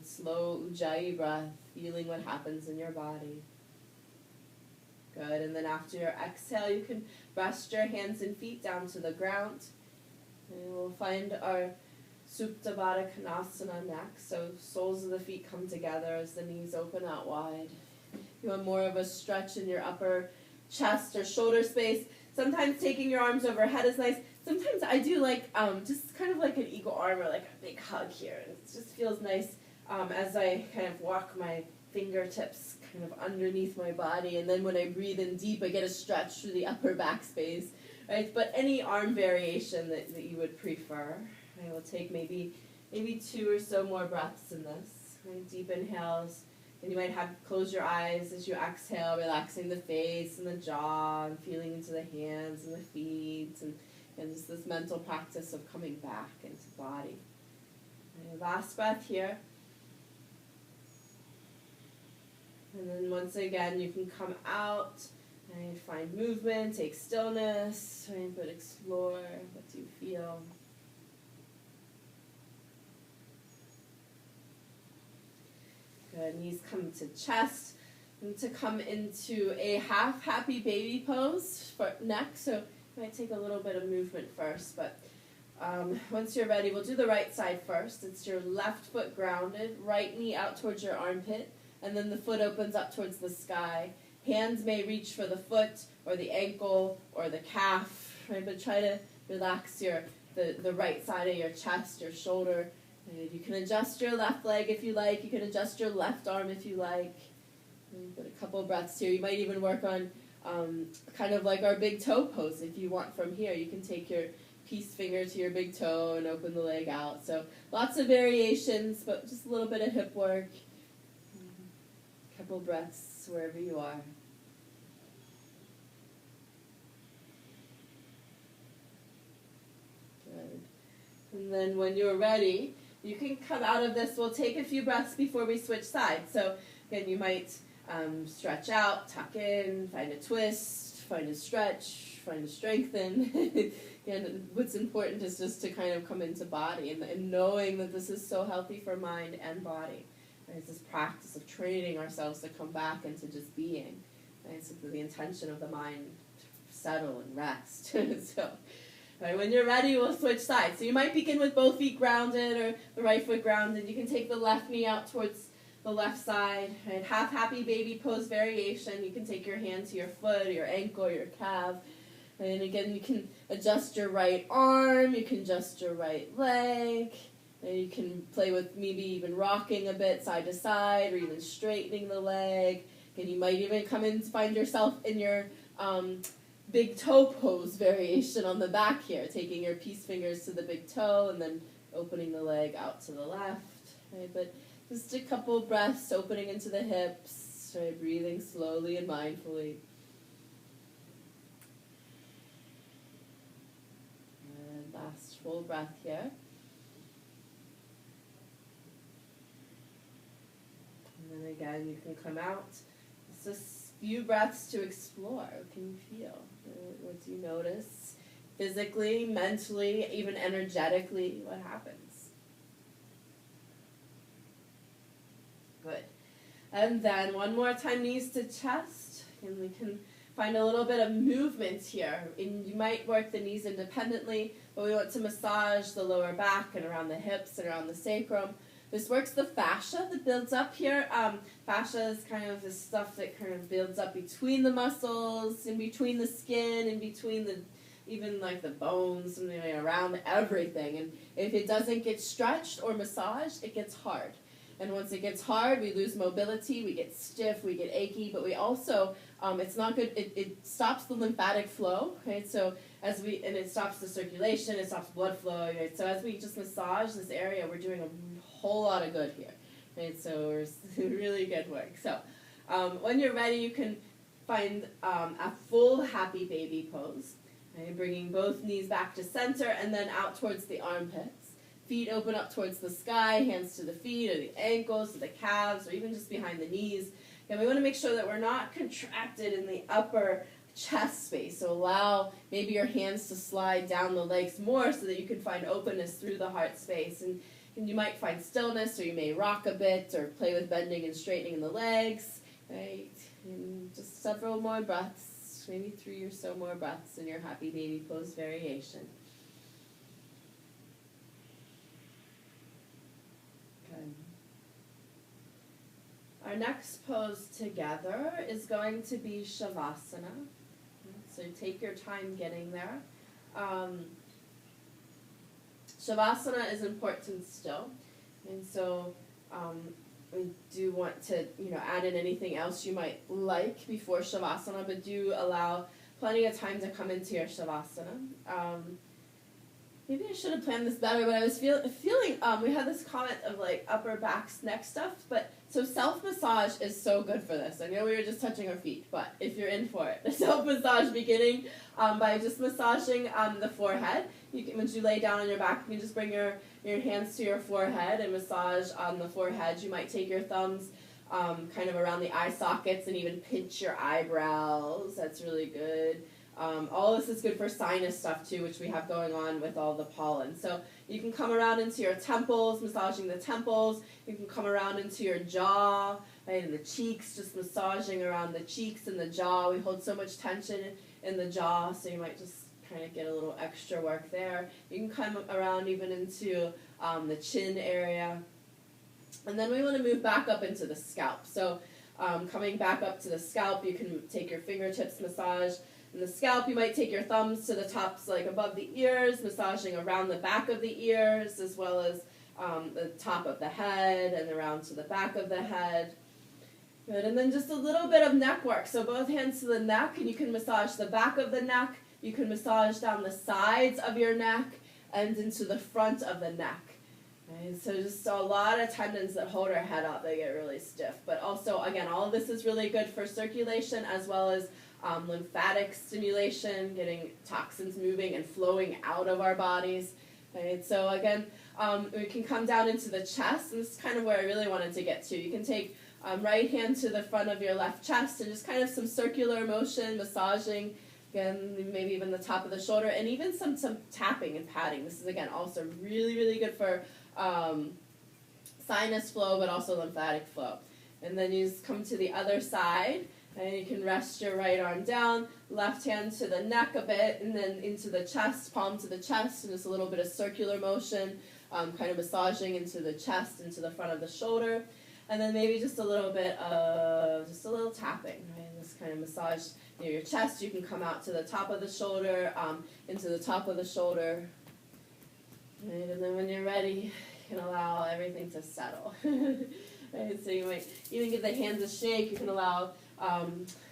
Slow Ujjayi breath, feeling what happens in your body. Good, and then after your exhale, you can rest your hands and feet down to the ground. And we'll find our Supta Baddha Konasana next. So soles of the feet come together as the knees open out wide. You want more of a stretch in your upper chest or shoulder space. Sometimes taking your arms overhead is nice. Sometimes I do like just kind of like an eagle arm or like a big hug here. It just feels nice. As I kind of walk my fingertips kind of underneath my body, and then when I breathe in deep, I get a stretch through the upper back space, right? But any arm variation that you would prefer. I will take maybe 2 or so more breaths in this. Right? Deep inhales, and you might close your eyes as you exhale, relaxing the face and the jaw, and feeling into the hands and the feet, and just this mental practice of coming back into body. Right? Last breath here. And then once again, you can come out and find movement, take stillness, right? But explore what do you feel. Good. Knees come to chest. And to come into a half happy baby pose for next. So you might take a little bit of movement first, but once you're ready, we'll do the right side first. It's your left foot grounded, right knee out towards your armpit. And then the foot opens up towards the sky. Hands may reach for the foot or the ankle or the calf, right? But try to relax the right side of your chest, your shoulder. And you can adjust your left leg if you like. You can adjust your left arm if you like. Put a couple of breaths here. You might even work on kind of like our big toe pose if you want from here. You can take your peace finger to your big toe and open the leg out. So lots of variations, but just a little bit of hip work. Couple breaths wherever you are. Good. And then when you're ready, you can come out of this. We'll take a few breaths before we switch sides. So again, you might stretch out, tuck in, find a twist, find a stretch, find a strengthen. And what's important is just to kind of come into body and knowing that this is so healthy for mind and body. It's this practice of training ourselves to come back into just being. Right? So the intention of the mind to settle and rest. So right, when you're ready, we'll switch sides. So you might begin with both feet grounded or the right foot grounded. You can take the left knee out towards the left side. Right? Half happy baby pose variation. You can take your hand to your foot or your ankle or your calf. And again, you can adjust your right arm. You can adjust your right leg. And you can play with maybe even rocking a bit side to side or even straightening the leg. And you might even come in and find yourself in your big toe pose variation on the back here, taking your peace fingers to the big toe and then opening the leg out to the left. right? But just a couple breaths, opening into the hips, right? Breathing slowly and mindfully. And last full breath here. And then again, you can come out. It's just a few breaths to explore. What can you feel? What do you notice? Physically, mentally, even energetically, what happens? Good. And then one more time, knees to chest. And we can find a little bit of movement here. And you might work the knees independently, but we want to massage the lower back and around the hips and around the sacrum. This works the fascia that builds up here. Fascia is kind of the stuff that kind of builds up between the muscles, in between the skin, in between the, even like the bones, and around everything. And if it doesn't get stretched or massaged, it gets hard. And once it gets hard, we lose mobility, we get stiff, we get achy, but we also, it's not good, it stops the lymphatic flow, right? So and it stops the circulation, it stops blood flow, right? So as we just massage this area, we're doing a whole lot of good here, right? So we're really good work. So when you're ready, you can find a full happy baby pose, right? Bringing both knees back to center and then out towards the armpits. Feet open up towards the sky, hands to the feet or the ankles, to the calves, or even just behind the knees. And we want to make sure that we're not contracted in the upper chest space. So allow maybe your hands to slide down the legs more so that you can find openness through the heart space. And you might find stillness, or you may rock a bit, or play with bending and straightening in the legs. Right? And just several more breaths, maybe 3 or so more breaths in your happy baby pose variation. Our next pose together is going to be Shavasana. So take your time getting there. Shavasana is important still. And so we do want to add in anything else you might like before Shavasana, but do allow plenty of time to come into your Shavasana. Maybe I should have planned this better, but I was feeling, we had this comment of like upper back, neck stuff, but so self-massage is so good for this. I know we were just touching our feet, but if you're in for it, self-massage beginning by just massaging the forehead. Once you lay down on your back, you can just bring your hands to your forehead and massage on the forehead. You might take your thumbs kind of around the eye sockets and even pinch your eyebrows. That's really good. All this is good for sinus stuff too, which we have going on with all the pollen. So you can come around into your temples, massaging the temples. You can come around into your jaw, right, and the cheeks, just massaging around the cheeks and the jaw. We hold so much tension in the jaw, so you might just kind of get a little extra work there. You can come around even into the chin area. And then we want to move back up into the scalp. So coming back up to the scalp, you can take your fingertips, massage. In the scalp, you might take your thumbs to the tops, like above the ears, massaging around the back of the ears, as well as the top of the head and around to the back of the head. Good, and then just a little bit of neck work. So both hands to the neck, and you can massage the back of the neck. You can massage down the sides of your neck and into the front of the neck. Right? So just a lot of tendons that hold our head up, they get really stiff. But also, again, all of this is really good for circulation as well as lymphatic stimulation, getting toxins moving and flowing out of our bodies. Right? So again, we can come down into the chest, and this is kind of where I really wanted to get to. You can take right hand to the front of your left chest and just kind of some circular motion, massaging, again, maybe even the top of the shoulder, and even some tapping and patting. This is, again, also really, really good for sinus flow, but also lymphatic flow. And then you just come to the other side, and you can rest your right arm down, left hand to the neck a bit, and then into the chest, palm to the chest, and just a little bit of circular motion, kind of massaging into the chest, into the front of the shoulder. And then maybe just a little bit of, just a little tapping, right? This kind of massage near your chest. You can come out to the top of the shoulder, into the top of the shoulder. Right? And then when you're ready, you can allow everything to settle. Right? So you might even give the hands a shake. You can allow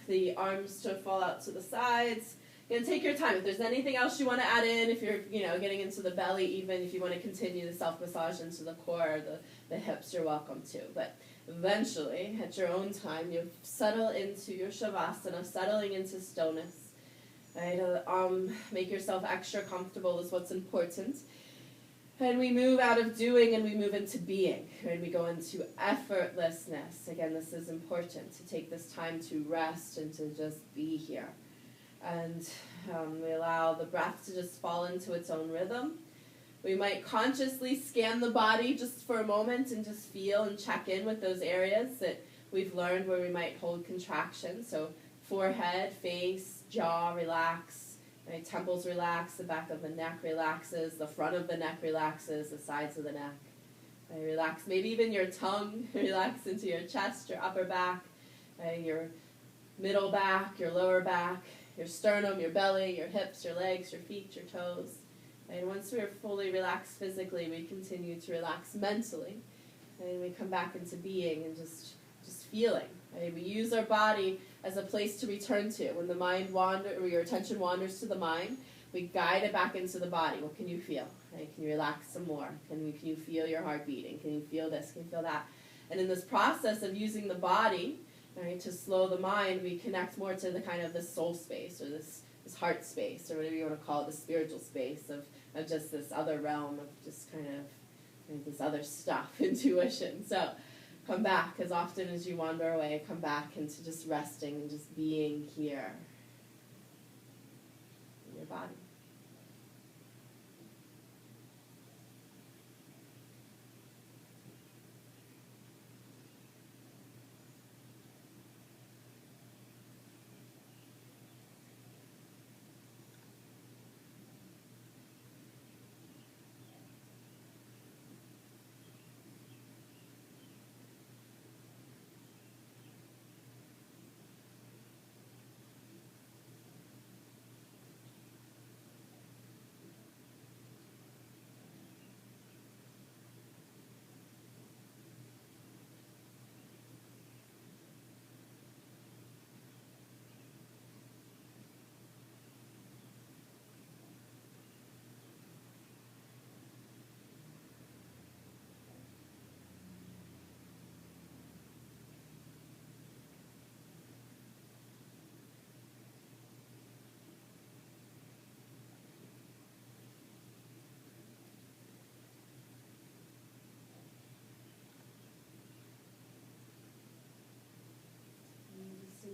the arms to fall out to the sides. Again, take your time. If there's anything else you want to add in, if you're, getting into the belly, even if you want to continue the self-massage into the core, the hips, you're welcome to. But eventually, at your own time, you settle into your shavasana, settling into stillness. Right? Make yourself extra comfortable is what's important. And we move out of doing and we move into being. Right? We go into effortlessness. Again, this is important, to take this time to rest and to just be here. And we allow the breath to just fall into its own rhythm. We might consciously scan the body just for a moment and just feel and check in with those areas that we've learned where we might hold contraction. So forehead, face, jaw relax, right? Temples relax, the back of the neck relaxes, the front of the neck relaxes, the sides of the neck. Right? Relax, maybe even your tongue, relax into your chest, your upper back, right? Your middle back, your lower back, your sternum, your belly, your hips, your legs, your feet, your toes. And once we're fully relaxed physically, we continue to relax mentally. And we come back into being and just feeling. Right? We use our body as a place to return to. When the mind or your attention wanders to the mind, we guide it back into the body. What can you feel? Right? Can you relax some more? Can you feel your heart beating? Can you feel this? Can you feel that? And in this process of using the body, right, to slow the mind, we connect more to the kind of this soul space or this heart space or whatever you want to call it, the spiritual space of just this other realm of just kind of this other stuff, intuition. So come back as often as you wander away, come back into just resting and just being here in your body.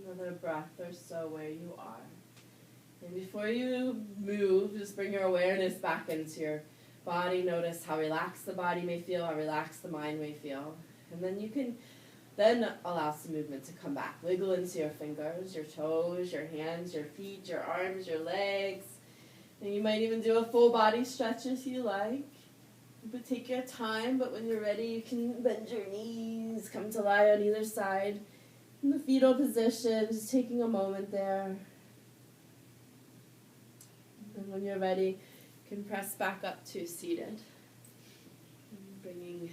Another breath or so where you are. And before you move, just bring your awareness back into your body. Notice how relaxed the body may feel, how relaxed the mind may feel. And then you can then allow some movement to come back. Wiggle into your fingers, your toes, your hands, your feet, your arms, your legs. And you might even do a full body stretch if you like. But take your time, but when you're ready, you can bend your knees, come to lie on either side. In the fetal position, just taking a moment there. And when you're ready, you can press back up to seated. And bringing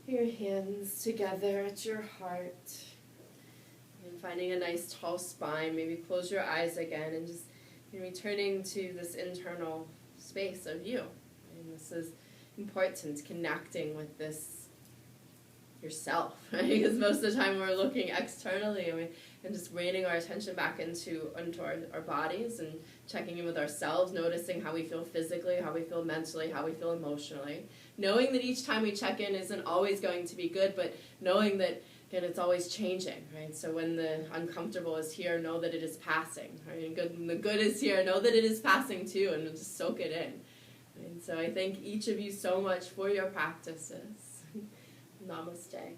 your hands together at your heart. And finding a nice tall spine. Maybe close your eyes again and just returning to this internal space of you. And this is important, connecting with this yourself, right? Because most of the time we're looking externally and just reining our attention back into our bodies and checking in with ourselves, noticing how we feel physically, how we feel mentally, how we feel emotionally. Knowing that each time we check in isn't always going to be good, but knowing that, again, it's always changing, right? So when the uncomfortable is here, know that it is passing, right? And when the good is here, know that it is passing too, and just soak it in. And so I thank each of you so much for your practices. Namaste.